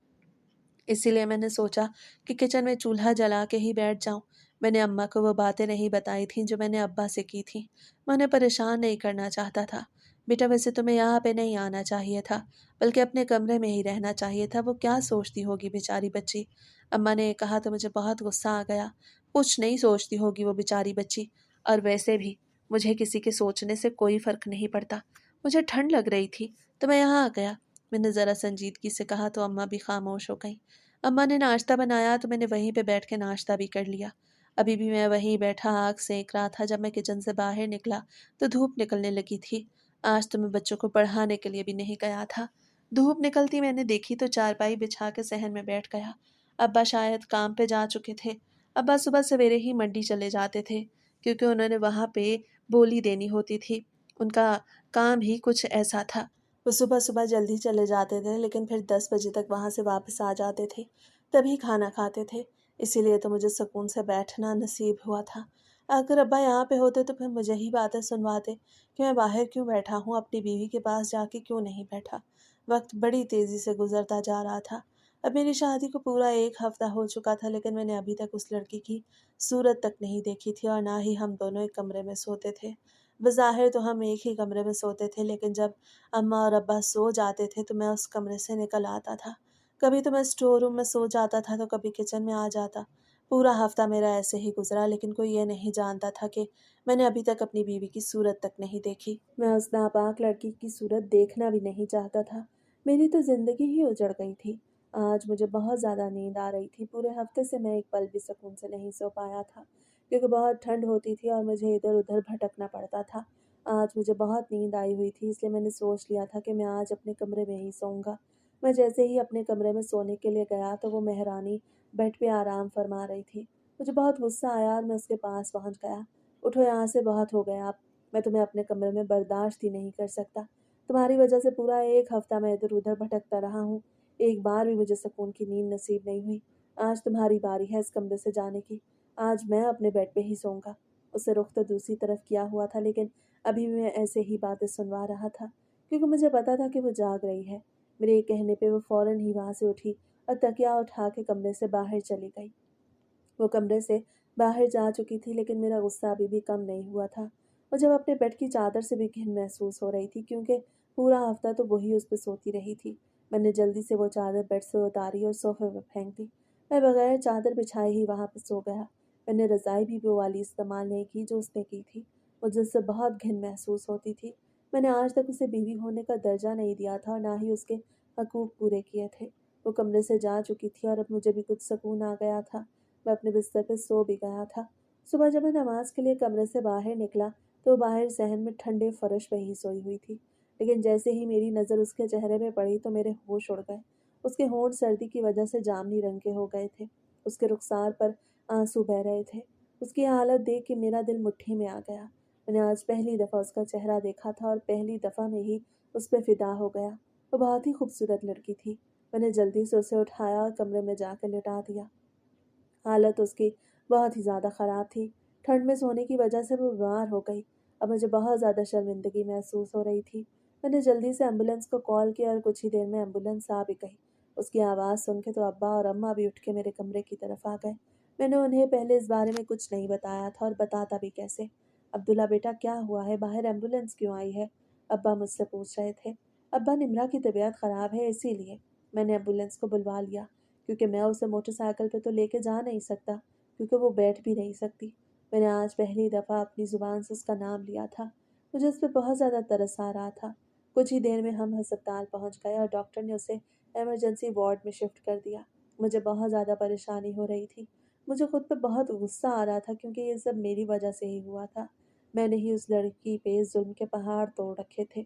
इसीलिए मैंने सोचा कि किचन में चूल्हा जला के ही बैठ जाऊं। मैंने अम्मा को वो बातें नहीं बताई थीं जो मैंने अब्बा से की थी। मैं उन्हें परेशान नहीं करना चाहता था। बेटा, वैसे तुम्हें यहाँ पे नहीं आना चाहिए था, बल्कि अपने कमरे में ही रहना चाहिए था। वो क्या सोचती होगी बेचारी बच्ची? अम्मा ने कहा तो मुझे बहुत गुस्सा आ गया। कुछ नहीं सोचती होगी वो बेचारी बच्ची। और वैसे भी मुझे किसी के सोचने से कोई फर्क नहीं पड़ता। मुझे ठंड लग रही थी तो मैं यहाँ आ गया। मैंने ज़रा संजीदगी से कहा तो अम्मा भी खामोश हो गई। अम्मा ने नाश्ता बनाया तो मैंने वहीं पे बैठ के नाश्ता भी कर लिया। अभी भी मैं वहीं बैठा आग सेक रहा था जब मैं किचन से बाहर निकला तो धूप निकलने लगी थी। आज तो मैं बच्चों को पढ़ाने के लिए भी नहीं गया था। धूप निकलती मैंने देखी तो चारपाई बिछा के सहन में बैठ गया। अब्बा शायद काम पे जा चुके थे। अब्बा सुबह सवेरे ही मंडी चले जाते थे, क्योंकि उन्होंने वहाँ पे बोली देनी होती थी। उनका काम ही कुछ ऐसा था। वो सुबह सुबह जल्दी चले जाते थे, लेकिन फिर 10 बजे तक वहाँ से वापस आ जाते थे, तभी खाना खाते थे। इसीलिए तो मुझे सुकून से बैठना नसीब हुआ था। अगर अब्बा यहाँ पे होते तो फिर मुझे ही बातें सुनवाते कि मैं बाहर क्यों बैठा हूँ, अपनी बीवी के पास जाके क्यों नहीं बैठा। वक्त बड़ी तेज़ी से गुजरता जा रहा था। अब मेरी शादी को पूरा 1 हफ्ता हो चुका था, लेकिन मैंने अभी तक उस लड़की की सूरत तक नहीं देखी थी और ना ही हम दोनों एक कमरे में सोते थे। बज़ाहिर तो हम एक ही कमरे में सोते थे, लेकिन जब अम्मा और अब्बा सो जाते थे तो मैं उस कमरे से निकल आता था। कभी तो मैं स्टोर रूम में सो जाता था तो कभी किचन में आ जाता। पूरा हफ्ता मेरा ऐसे ही गुजरा, लेकिन कोई ये नहीं जानता था कि मैंने अभी तक अपनी बीवी की सूरत तक नहीं देखी। मैं उस नापाक लड़की की सूरत देखना भी नहीं चाहता था। मेरी तो जिंदगी ही उजड़ गई थी। आज मुझे बहुत ज़्यादा नींद आ रही थी। पूरे हफ्ते से मैं एक पल भी सुकून से नहीं सो पाया था, क्योंकि बहुत ठंड होती थी और मुझे इधर उधर भटकना पड़ता था। आज मुझे बहुत नींद आई हुई थी, इसलिए मैंने सोच लिया था कि मैं आज अपने कमरे में ही सोऊंगा। मैं जैसे ही अपने कमरे में सोने के लिए गया तो वो मेहरानी बेड पे आराम फरमा रही थी। मुझे बहुत गुस्सा आया और मैं उसके पास पहुंच गया। उठो, यहाँ से बहुत हो गया अब। मैं तुम्हें अपने कमरे में बर्दाश्त ही नहीं कर सकता। तुम्हारी वजह से पूरा एक हफ्ता मैं इधर उधर भटकता रहा हूँ। एक बार भी मुझे सुकून की नींद नसीब नहीं हुई। आज तुम्हारी बारी है इस कमरे से जाने की। आज मैं अपने बेड पे ही सोऊंगा। उससे रुख तो दूसरी तरफ किया हुआ था, लेकिन अभी भी मैं ऐसे ही बातें सुनवा रहा था, क्योंकि मुझे पता था कि वो जाग रही है। मेरे एक कहने पे वो फौरन ही वहां से उठी और तकिया उठा के कमरे से बाहर चली गई। वो कमरे से बाहर जा चुकी थी, लेकिन मेरा गुस्सा अभी भी कम नहीं हुआ था। और जब अपने बेड की चादर से भी घिन महसूस हो रही थी, क्योंकि पूरा हफ्ता तो वही उस पर सोती रही थी। मैंने जल्दी से वो चादर बेड से उतारी और सोफे पर फेंक दी। मैं बगैर चादर बिछाए ही वहां पर सो गया। मैंने रजाई भी वो वाली इस्तेमाल नहीं की जो उसने की थी। मुझे उससे बहुत घिन महसूस होती थी। मैंने आज तक उसे बीवी होने का दर्जा नहीं दिया था और ना ही उसके हकूक पूरे किए थे। वो कमरे से जा चुकी थी और अब मुझे भी कुछ सुकून आ गया था। मैं अपने बिस्तर पर सो भी गया था। सुबह जब मैं नमाज के लिए कमरे से बाहर निकला तो बाहर सहन में ठंडे फर्श पे ही सोई हुई थी। लेकिन जैसे ही मेरी नज़र उसके चेहरे पे पड़ी तो मेरे होश उड़ गए। उसके होंठ सर्दी की वजह से जामनी रंग के हो गए थे। उसके रुखसार पर आंसू बह रहे थे। उसकी हालत देख के मेरा दिल मुट्ठी में आ गया। मैंने आज पहली दफ़ा उसका चेहरा देखा था और पहली दफ़ा में ही उस पर फिदा हो गया। वो बहुत ही खूबसूरत लड़की थी। मैंने जल्दी से उसे उठाया और कमरे में जाकर लिटा दिया। हालत उसकी बहुत ही ज़्यादा ख़राब थी। ठंड में सोने की वजह से वो बीमार हो गई। अब मुझे बहुत ज़्यादा शर्मिंदगी महसूस हो रही थी। मैंने जल्दी से एम्बुलेंस को कॉल किया और कुछ ही देर में एम्बुलेंस आ भी गई। उसकी आवाज़ सुन के तो अब्बा और अम्मा भी उठ के मेरे कमरे की तरफ आ गए। मैंने उन्हें पहले इस बारे में कुछ नहीं बताया था और बताता भी कैसे। अब्दुल्ला बेटा, क्या हुआ है? बाहर एम्बुलेंस क्यों आई है? अब्बा मुझसे पूछ रहे थे। अब्बा, निम्रा की तबीयत ख़राब है इसीलिए। मैंने एम्बुलेंस को बुलवा लिया, क्योंकि मैं उसे मोटरसाइकिल पे तो लेके जा नहीं सकता, क्योंकि वो बैठ भी नहीं सकती। मैंने आज पहली दफ़ा अपनी ज़ुबान से उसका नाम लिया था। मुझे उस पर बहुत ज़्यादा तरस आ रहा था। कुछ ही देर में हम अस्पताल पहुंच गए और डॉक्टर ने उसे इमरजेंसी वार्ड में शिफ्ट कर दिया। मुझे बहुत ज़्यादा परेशानी हो रही थी। मुझे खुद पर बहुत गुस्सा आ रहा था, क्योंकि ये सब मेरी वजह से ही हुआ था। मैंने ही उस लड़की पे जुल्म के पहाड़ तोड़ रखे थे।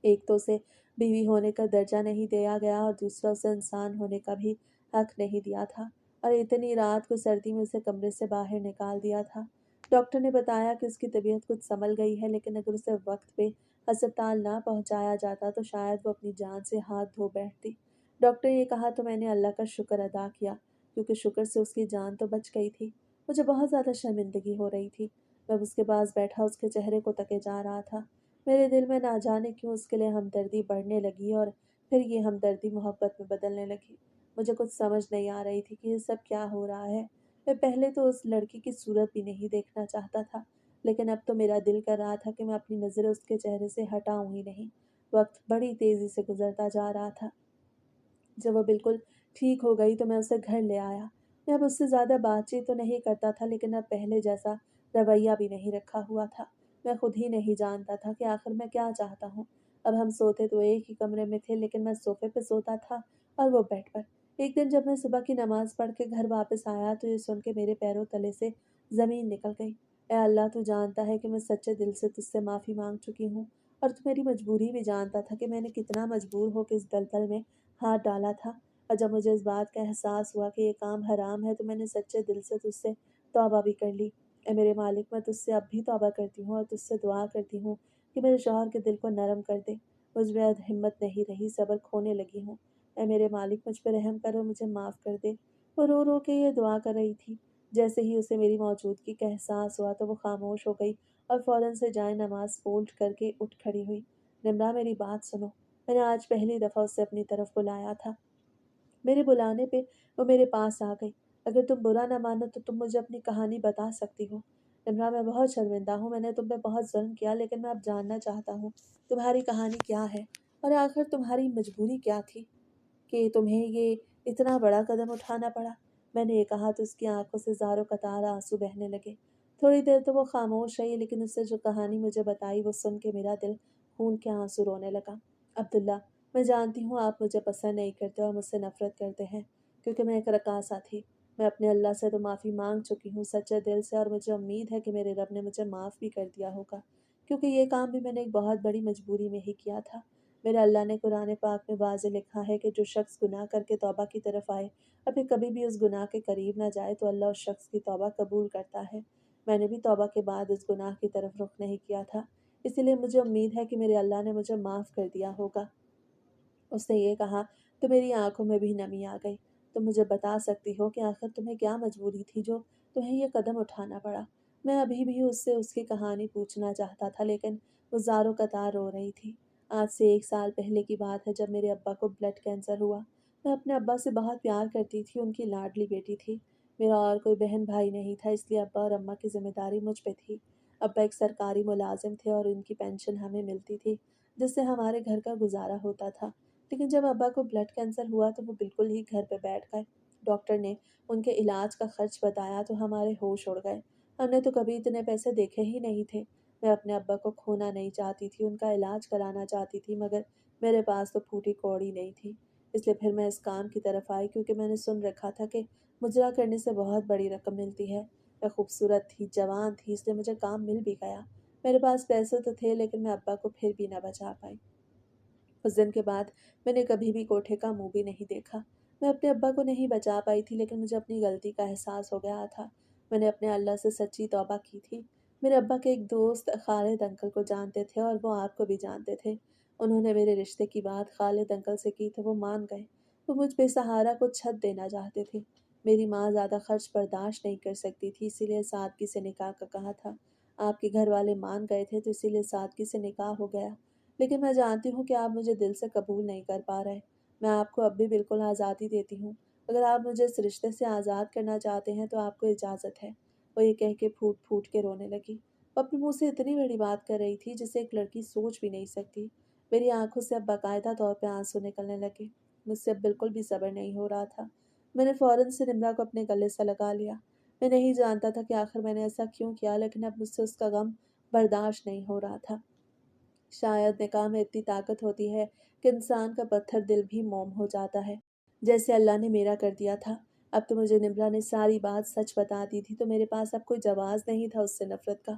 एक तो उसे बीवी होने का दर्जा नहीं दिया गया और दूसरा उसे इंसान होने का भी हक नहीं दिया था। और इतनी रात को सर्दी में उसे कमरे से बाहर निकाल दिया था। डॉक्टर ने बताया कि उसकी तबीयत कुछ संभल गई है, लेकिन अगर उसे वक्त पे अस्पताल ना पहुंचाया जाता तो शायद वो अपनी जान से हाथ धो बैठती। डॉक्टर ने कहा तो मैंने अल्लाह का शुक्र अदा किया, क्योंकि शुक्र से उसकी जान तो बच गई थी। मुझे बहुत ज़्यादा शर्मिंदगी हो रही थी। मैं उसके पास बैठा उसके चेहरे को तके जा रहा था। मेरे दिल में ना जाने क्यों उसके लिए हमदर्दी बढ़ने लगी और फिर ये हमदर्दी मोहब्बत में बदलने लगी। मुझे कुछ समझ नहीं आ रही थी कि ये सब क्या हो रहा है। मैं पहले तो उस लड़की की सूरत भी नहीं देखना चाहता था, लेकिन अब तो मेरा दिल कर रहा था कि मैं अपनी नज़रें उसके चेहरे से हटाऊं ही नहीं। वक्त बड़ी तेज़ी से गुजरता जा रहा था। जब वो बिल्कुल ठीक हो गई तो मैं उसे घर ले आया। मैं अब उससे ज़्यादा बातचीत तो नहीं करता था, लेकिन अब पहले जैसा रवैया भी नहीं रखा हुआ था। मैं खुद ही नहीं जानता था कि आखिर मैं क्या चाहता हूँ। अब हम सोते तो एक ही कमरे में थे, लेकिन मैं सोफे पे सोता था और वो बेड पर। एक दिन जब मैं सुबह की नमाज़ पढ़ के घर वापस आया तो ये सुन के मेरे पैरों तले से ज़मीन निकल गई। ए अल्लाह, तू जानता है कि मैं सच्चे दिल से तुझसे माफ़ी मांग चुकी हूँ, और तू मेरी मजबूरी भी जानता था कि मैंने कितना मजबूर होकर इस दलदल में हाथ डाला था। और जब मुझे इस बात का एहसास हुआ कि ये काम हराम है तो मैंने सच्चे दिल से तुझसे तौबा भी कर ली। ए मेरे मालिक, मैं तुझसे अब भी तौबा करती हूँ और तुझसे दुआ करती हूँ कि मेरे शौहर के दिल को नरम कर दे। मुझ में अब हिम्मत नहीं रही, सब्र खोने लगी हूँ। ए मेरे मालिक, मुझ पर रहम कर और मुझे माफ़ कर दे। वो रो रो के ये दुआ कर रही थी। जैसे ही उसे मेरी मौजूदगी का एहसास हुआ तो वो खामोश हो गई और फौरन से जाए नमाज फोल्ड करके उठ खड़ी हुई। निम्रा, मेरी बात सुनो। मैंने आज पहली दफ़ा उसे अपनी तरफ बुलाया था। मेरे बुलाने पे वो मेरे पास आ गई। अगर तुम बुरा ना मानो तो तुम मुझे अपनी कहानी बता सकती हो। निम्रा, मैं बहुत शर्मिंदा हूँ। मैंने तुम पे बहुत जुल्म किया, लेकिन मैं अब जानना चाहता हूँ तुम्हारी कहानी क्या है, और आखिर तुम्हारी मजबूरी क्या थी कि तुम्हें ये इतना बड़ा कदम उठाना पड़ा। میں نے یہ کہا تو اس کی آنکھوں سے زاروں قطار آنسو بہنے لگے۔ تھوڑی دیر تو وہ خاموش رہی، لیکن اس نے جو کہانی مجھے بتائی وہ سن کے میرا دل خون کے آنسو رونے لگا۔ عبداللہ، میں جانتی ہوں آپ مجھے پسند نہیں کرتے اور مجھ سے نفرت کرتے ہیں، کیونکہ میں ایک رقاصہ تھی۔ میں اپنے اللہ سے تو معافی مانگ چکی ہوں سچے دل سے، اور مجھے امید ہے کہ میرے رب نے مجھے معاف بھی کر دیا ہوگا، کیونکہ یہ کام بھی میں نے ایک بہت بڑی مجبوری میں ہی کیا تھا۔ میرے اللہ نے قرآن پاک میں واضح لکھا ہے کہ جو شخص گناہ کر کے توبہ کی طرف آئے اور پھر کبھی بھی اس گناہ کے قریب نہ جائے تو اللہ اس شخص کی توبہ قبول کرتا ہے۔ میں نے بھی توبہ کے بعد اس گناہ کی طرف رخ نہیں کیا تھا، اسی لیے مجھے امید ہے کہ میرے اللہ نے مجھے معاف کر دیا ہوگا۔ اس نے یہ کہا تو میری آنکھوں میں بھی نمی آ گئی۔ تم مجھے بتا سکتی ہو کہ آخر تمہیں کیا مجبوری تھی جو تمہیں یہ قدم اٹھانا پڑا؟ میں ابھی بھی اس سے اس کی کہانی پوچھنا چاہتا تھا، لیکن وہ زاروں قطار رو رہی تھی۔ آج سے 1 سال پہلے کی بات ہے، جب میرے ابا کو بلڈ کینسر ہوا۔ میں اپنے ابا سے بہت پیار کرتی تھی، ان کی لاڈلی بیٹی تھی۔ میرا اور کوئی بہن بھائی نہیں تھا، اس لیے ابا اور اماں کی ذمہ داری مجھ پہ تھی۔ ابا ایک سرکاری ملازم تھے اور ان کی پینشن ہمیں ملتی تھی، جس سے ہمارے گھر کا گزارا ہوتا تھا۔ لیکن جب ابا کو بلڈ کینسر ہوا تو وہ بالکل ہی گھر پہ بیٹھ گئے۔ ڈاکٹر نے ان کے علاج کا خرچ بتایا تو ہمارے ہوش اڑ گئے۔ ہم نے تو کبھی اتنے پیسے دیکھے ہی نہیں تھے۔ میں اپنے ابا کو کھونا نہیں چاہتی تھی، ان کا علاج کرانا چاہتی تھی، مگر میرے پاس تو پھوٹی کوڑی نہیں تھی۔ اس لیے پھر میں اس کام کی طرف آئی، کیونکہ میں نے سن رکھا تھا کہ مجرا کرنے سے بہت بڑی رقم ملتی ہے۔ میں خوبصورت تھی، جوان تھی، اس لیے مجھے کام مل بھی گیا۔ میرے پاس پیسے تو تھے، لیکن میں ابا کو پھر بھی نہ بچا پائی۔ اس دن کے بعد میں نے کبھی بھی کوٹھے کا منہ بھی نہیں دیکھا۔ میں اپنے ابا کو نہیں بچا پائی تھی، لیکن مجھے اپنی غلطی کا احساس ہو گیا تھا۔ میں نے اپنے اللہ سے سچی توبہ کی تھی۔ میرے ابا کے ایک دوست خالد انکل کو جانتے تھے اور وہ آپ کو بھی جانتے تھے۔ انہوں نے میرے رشتے کی بات خالد انکل سے کی تو وہ مان گئے۔ وہ مجھ بے سہارا کو چھت دینا چاہتے تھے۔ میری ماں زیادہ خرچ برداشت نہیں کر سکتی تھی، اسی لیے سادگی سے نکاح کا کہا تھا۔ آپ کے گھر والے مان گئے تھے تو اسی لیے سادگی سے نکاح ہو گیا۔ لیکن میں جانتی ہوں کہ آپ مجھے دل سے قبول نہیں کر پا رہے۔ میں آپ کو اب بھی بالکل آزادی دیتی ہوں۔ اگر آپ مجھے اس رشتے سے آزاد کرنا چاہتے ہیں تو آپ کو اجازت ہے۔ وہ یہ کہہ کے پھوٹ پھوٹ کے رونے لگی۔ وہ اپنے منہ سے اتنی بڑی بات کر رہی تھی جسے ایک لڑکی سوچ بھی نہیں سکتی۔ میری آنکھوں سے اب باقاعدہ طور پہ آنسو نکلنے لگے۔ مجھ سے اب بالکل بھی صبر نہیں ہو رہا تھا۔ میں نے فوراً سے نمرا کو اپنے گلے سے لگا لیا۔ میں نہیں جانتا تھا کہ آخر میں نے ایسا کیوں کیا، لیکن اب مجھ سے اس کا غم برداشت نہیں ہو رہا تھا۔ شاید نکاح میں اتنی طاقت ہوتی ہے کہ انسان کا پتھر دل بھی موم ہو جاتا ہے، جیسے اللہ نے میرا کر دیا تھا۔ اب تو مجھے نمرا نے ساری بات سچ بتا دی تھی، تو میرے پاس اب کوئی جواز نہیں تھا اس سے نفرت کا۔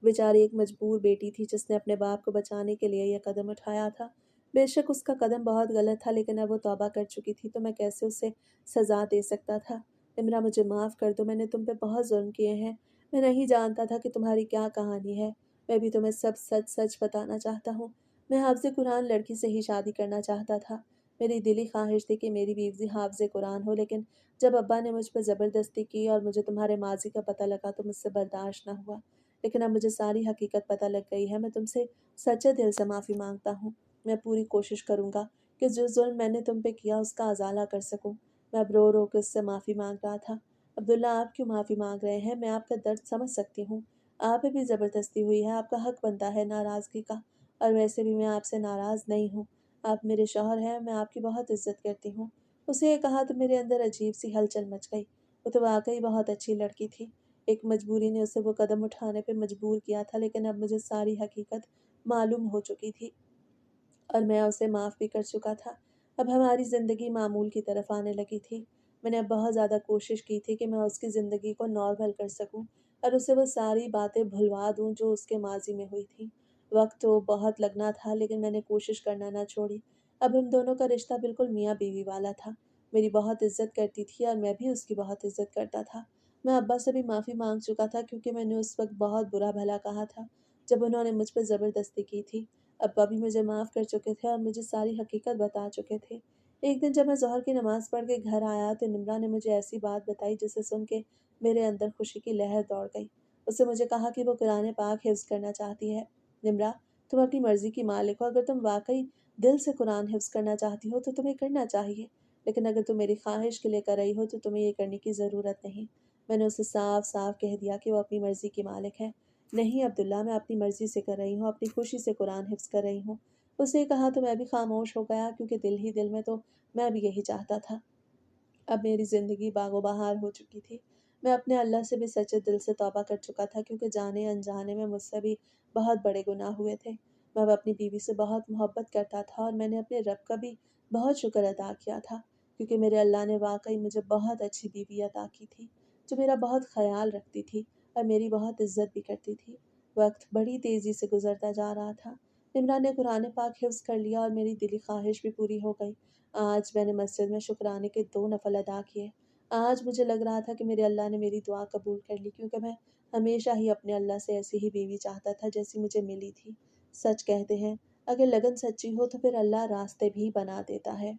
بیچاری ایک مجبور بیٹی تھی جس نے اپنے باپ کو بچانے کے لیے یہ قدم اٹھایا تھا۔ بے شک اس کا قدم بہت غلط تھا، لیکن اب وہ توبہ کر چکی تھی تو میں کیسے اسے سزا دے سکتا تھا؟ نمرا، مجھے معاف کر دو، میں نے تم پہ بہت ظلم کیے ہیں۔ میں نہیں جانتا تھا کہ تمہاری کیا کہانی ہے۔ میں بھی تمہیں سب سچ سچ بتانا چاہتا ہوں۔ میں حافظ قرآن لڑکی سے ہی شادی کرنا چاہتا تھا۔ میری دلی خواہش تھی کہ میری بیوی حافظ قرآن ہو، لیکن جب ابا نے مجھ پر زبردستی کی اور مجھے تمہارے ماضی کا پتہ لگا تو مجھ سے برداشت نہ ہوا۔ لیکن اب مجھے ساری حقیقت پتہ لگ گئی ہے۔ میں تم سے سچے دل سے معافی مانگتا ہوں۔ میں پوری کوشش کروں گا کہ جو ظلم میں نے تم پہ کیا اس کا ازالہ کر سکوں۔ میں اب رو رو کے اس سے معافی مانگ رہا تھا۔ عبداللہ، آپ کیوں معافی مانگ رہے ہیں؟ میں آپ کا درد سمجھ سکتی ہوں۔ آپ پہ بھی زبردستی ہوئی ہے، آپ کا حق بنتا ہے ناراضگی کا، اور ویسے بھی میں آپ سے ناراض نہیں ہوں۔ آپ میرے شوہر ہیں، میں آپ کی بہت عزت کرتی ہوں۔ اسے یہ کہا تو میرے اندر عجیب سی ہلچل مچ گئی۔ وہ تو واقعی بہت اچھی لڑکی تھی۔ ایک مجبوری نے اسے وہ قدم اٹھانے پہ مجبور کیا تھا، لیکن اب مجھے ساری حقیقت معلوم ہو چکی تھی اور میں اسے معاف بھی کر چکا تھا۔ اب ہماری زندگی معمول کی طرف آنے لگی تھی۔ میں نے اب بہت زیادہ کوشش کی تھی کہ میں اس کی زندگی کو نارمل کر سکوں اور اسے وہ ساری باتیں بھلوا دوں جو اس کے ماضی میں ہوئی تھیں۔ وقت تو بہت لگنا تھا، لیکن میں نے کوشش کرنا نہ چھوڑی۔ اب ہم دونوں کا رشتہ بالکل میاں بیوی والا تھا۔ میری بہت عزت کرتی تھی اور میں بھی اس کی بہت عزت کرتا تھا۔ میں ابا سے بھی معافی مانگ چکا تھا، کیونکہ میں نے اس وقت بہت برا بھلا کہا تھا جب انہوں نے مجھ پر زبردستی کی تھی۔ ابا بھی مجھے معاف کر چکے تھے اور مجھے ساری حقیقت بتا چکے تھے۔ ایک دن جب میں ظہر کی نماز پڑھ کے گھر آیا تو نمرا نے مجھے ایسی بات بتائی جسے سن کے میرے اندر خوشی کی لہر دوڑ گئی۔ اس نے مجھے کہا کہ وہ قرآن پاک حفظ کرنا چاہتی ہے۔ نمرا، تم اپنی مرضی کی مالک ہو۔ اگر تم واقعی دل سے قرآن حفظ کرنا چاہتی ہو تو تمہیں کرنا چاہیے، لیکن اگر تم میری خواہش کے لیے کر رہی ہو تو تمہیں یہ کرنے کی ضرورت نہیں۔ میں نے اسے صاف صاف کہہ دیا کہ وہ اپنی مرضی کی مالک ہے۔ نہیں عبداللہ، میں اپنی مرضی سے کر رہی ہوں، اپنی خوشی سے قرآن حفظ کر رہی ہوں۔ اس نے کہا تو میں بھی خاموش ہو گیا، کیونکہ دل ہی دل میں تو میں بھی یہی چاہتا تھا۔ अब मेरी ज़िंदगी बागो बहार हो चुकी थी। मैं अपने अल्लाह से भी सच्चे दिल से तौबा कर चुका था, क्योंकि जाने-अनजाने में मुझसे भी बहुत बड़े गुनाह हुए थे। मैं अब अपनी बीवी से बहुत मोहब्बत करता था और मैंने अपने रब का भी बहुत शुक्र अदा किया था, क्योंकि मेरे अल्लाह ने वाक़ई मुझे बहुत अच्छी बीवी अता की थी, जो मेरा बहुत ख़याल रखती थी और मेरी बहुत इज़्ज़त भी करती थी। वक़्त बड़ी तेज़ी से गुज़रता जा रहा था। इमरान ने कुरान पाक हिफ़्ज़ कर लिया और मेरी दिली ख़्वाहिश भी पूरी हो गई। आज मैंने मस्जिद में शुक्राने के 2 नफ़ल अदा किए। आज मुझे लग रहा था कि मेरे अल्लाह ने मेरी दुआ कबूल कर ली, क्योंकि मैं हमेशा ही अपने अल्लाह से ऐसी ही बीवी चाहता था जैसी मुझे मिली थी। सच कहते हैं, अगर लगन सच्ची हो तो फिर अल्लाह रास्ते भी बना देता है।